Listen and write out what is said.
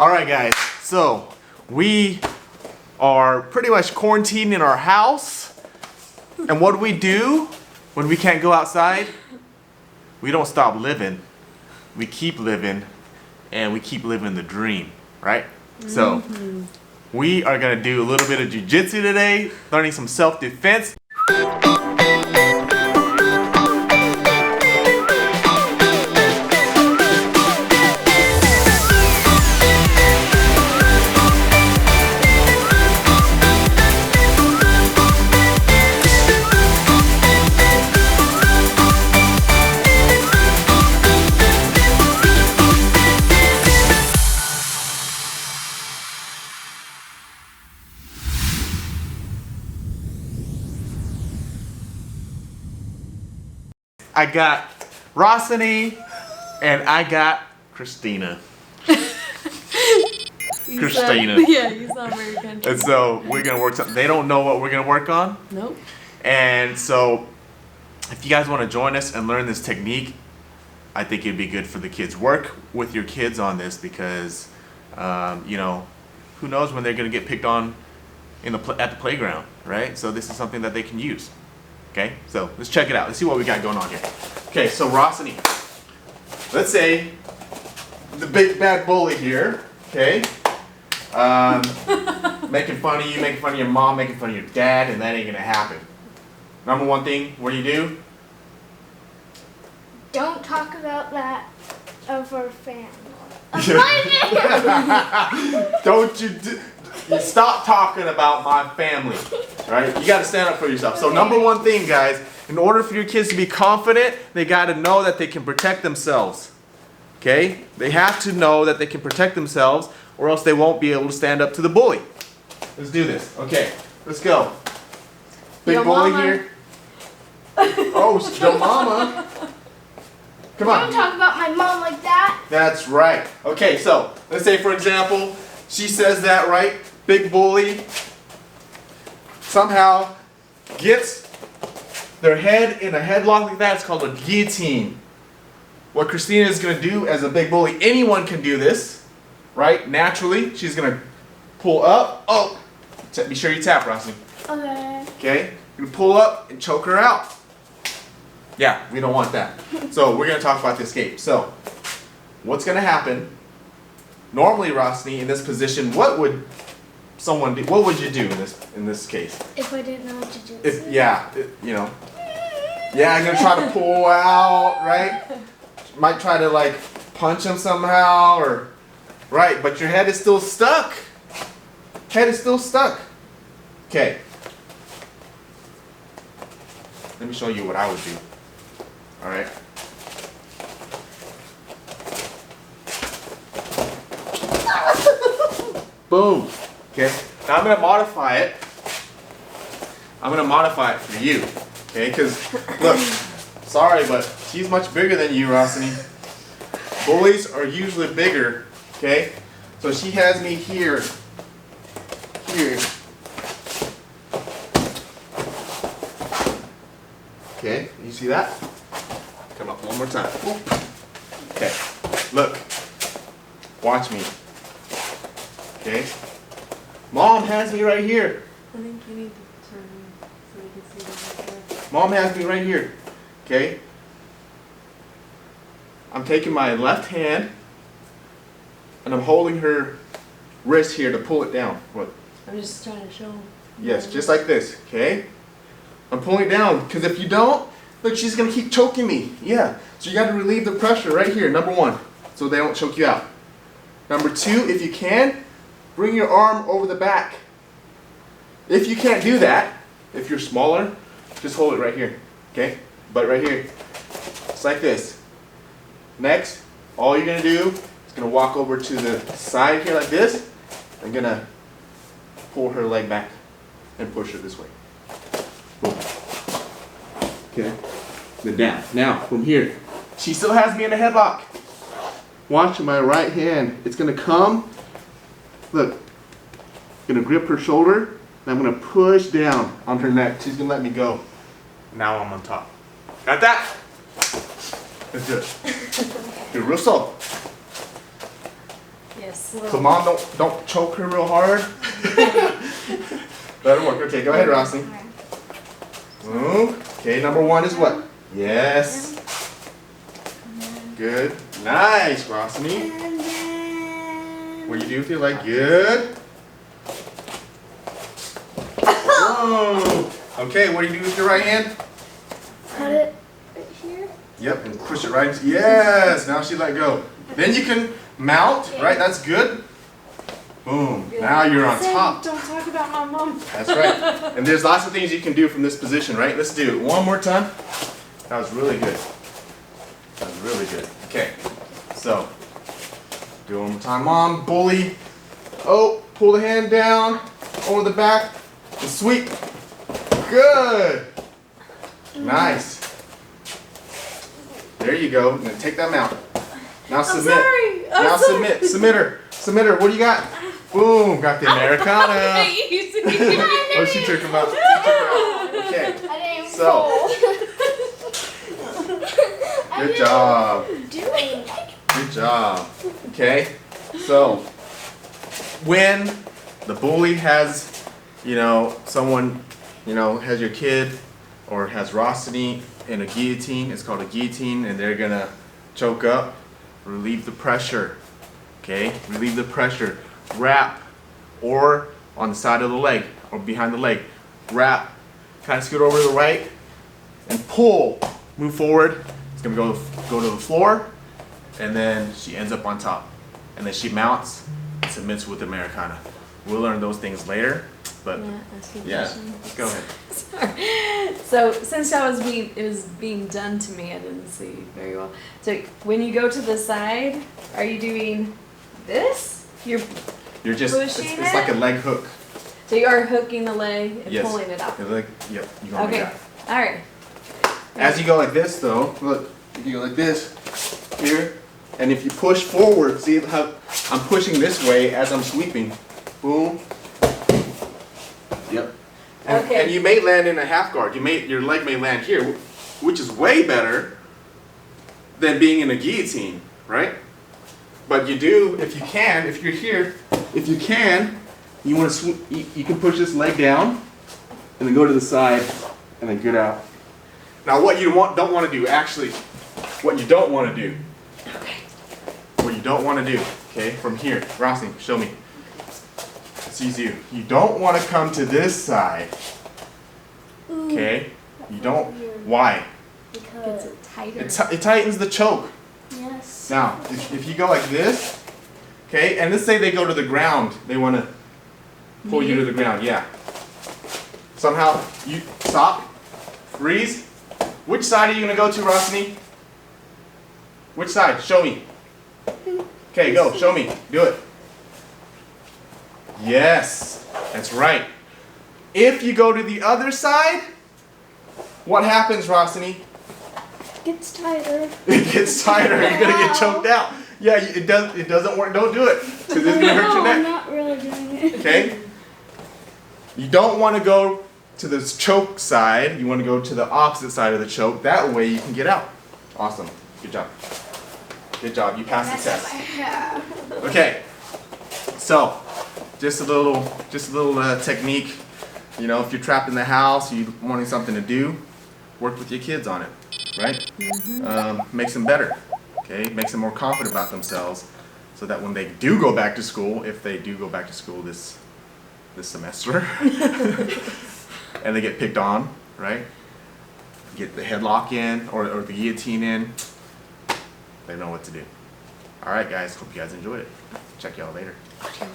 Alright guys, so we are pretty much quarantined in our house. And what do when we can't go outside? We don't stop living. We keep living, and we keep living the dream, right? So we are gonna do a little bit of jiu-jitsu today, learning some self-defense. I got Rossini and I got Christina. Christina. You sound very country. And so we're gonna work something. They don't know what we're gonna work on. Nope. And so if you guys want to join us and learn this technique, I think it'd be good for the kids. Work with your kids on this because you know, who knows when they're gonna get picked on in at the playground, right? So this is something that they can use. Okay, so let's check it out. Let's see what we got going on here. Okay, so Rossini, let's say the big bad bully here, okay, making fun of you, making fun of your mom, making fun of your dad, and that ain't gonna happen. Number one thing, what do? Don't talk about that of our family. Don't you stop talking about my family, right? You got to stand up for yourself. So number one thing, guys, in order for your kids to be confident, they got to know that they can protect themselves, okay? They have to know that they can protect themselves or else they won't be able to stand up to the bully. Let's do this. Okay, let's go. Big Yo bully mama. here. Oh, your mama. Come on. Don't talk about my mom like that. That's right. Okay, so let's say, for example, she says that, right? Big bully somehow gets their head in a headlock like that. It's called a guillotine. What Christina is going to do as a big bully, anyone can do this, right? Naturally, she's going to pull up. Oh, be sure you tap, Rossi. Okay. Okay? You're going to pull up and choke her out. Yeah, we don't want that. So we're going to talk about the escape. So what's going to happen? Normally, Rossini, in this position, what would someone do? What would you do in this case? If I didn't know what to do. You know. Yeah, I'm gonna try to pull out, right? Might try to like punch him somehow, or right, but your head is still stuck. Head is still stuck. Okay. Let me show you what I would do. All right. Boom. Okay. Now I'm gonna modify it. I'm gonna modify it for you. Okay, because look, sorry, but she's much bigger than you, Rossini. Bullies are usually bigger. Okay? So she has me here. Here. Okay, you see that? Come up one more time. Okay. Look. Watch me. Okay. Mom has me right here. I think you need to turn so we can see the picture. Mom has me right here. Okay. I'm taking my left hand and I'm holding her wrist here to pull it down. What? I'm just trying to show them. Yes, just like this. Okay. I'm pulling it down because if you don't, look, she's gonna keep choking me. Yeah. So you got to relieve the pressure right here. Number one, so they don't choke you out. Number two, if you can, bring your arm over the back. If you can't do that, if you're smaller, just hold it right here, okay? But right here, just like this. Next, all you're gonna do is gonna walk over to the side here like this. I'm gonna pull her leg back and push her this way. Boom. Okay, then down. Now, from here, she still has me in a headlock. Watch my right hand. It's gonna come. Look, I'm gonna grip her shoulder, and I'm gonna push down on her neck. She's gonna let me go. Now I'm on top. Got that? Let's do it. Do real slow. Yeah. Yes. So mom, don't choke her real hard. Let her work. Okay, go ahead, Rossi. Okay, number 1 is what? Yes. Good. Nice, Rossi. And then. What do you do? Feel like good? Whoa. Okay, what do you do with your right hand? Put it right here. Yep, and push it right. Yes, now she let go. Then you can mount, right? That's good. Boom. Now you're on top. Don't talk about my mom. That's right. And there's lots of things you can do from this position, right? Let's do it one more time. That was really good. That was really good. Okay. So, do it one more time. Mom, bully. Oh, pull the hand down over the back and sweep. Good. Nice. There you go. Now take that mount. Now submit. Sorry. Now submit. Submit her. Submit her. What do you got? Boom. Got the Americana. Oh, she took him out. She took her out. Okay. I didn't even So. Good job. Doing. Good job. Okay. So, when the bully has, someone, has your kid or has Rossini in a guillotine, it's called a guillotine, and they're gonna choke up, relieve the pressure. Okay? Relieve the pressure. Wrap, or on the side of the leg, or behind the leg. Wrap, kind of scoot over to the right, and pull. Move forward. It's gonna go to the floor, and then she ends up on top. And then she mounts and submits with the Americana. We'll learn those things later, but yeah, go ahead. Sorry. So since it was being done to me, I didn't see very well. So when you go to the side, are you doing this? You're just, pushing it's like a leg hook. So you are hooking the leg and Yes. pulling it up. Yep, you want Okay. All right. As you go like this though, look, if you go like this, here, and if you push forward, see how I'm pushing this way as I'm sweeping. Boom. Yep. Okay. And you may land in a half guard. Your leg may land here, which is way better than being in a guillotine, right? But you do, if you can, if you're here, if you can, you want to you can push this leg down, and then go to the side, and then get out. Now, what you don't want to do, actually, what you don't want to do. Okay. What you don't want to do, okay, from here. Rossi, show me. It's easy. You don't want to come to this side, okay? You don't. Why? Because. Gets it tighter. It tightens the choke. Yes. Now, if you go like this, okay, and let's say they go to the ground, they want to pull you to the ground, yeah. Somehow, you stop, freeze. Which side are you going to go to, Rossini? Which side? Show me. Okay, go, show me. Do it. Yes, that's right. If you go to the other side, what happens, Rossini? Gets tighter. It gets tighter. You're gonna get choked out. Yeah, it doesn't work. Don't do it because it's gonna hurt your I'm neck. not really doing it. Okay. You don't want to go to the choke side. You want to go to the opposite side of the choke. That way you can get out. Awesome. Good job. Good job. You passed the test. Okay. So, just a little technique. If you're trapped in the house, you're wanting something to do, work with your kids on it. Right? Makes them better, okay? Makes them more confident about themselves so that when they do go back to school, if they do go back to school this semester, and they get picked on, right? Get the headlock in or the guillotine in, they know what to do. All right, guys, hope you guys enjoyed it. Check y'all later. Bye.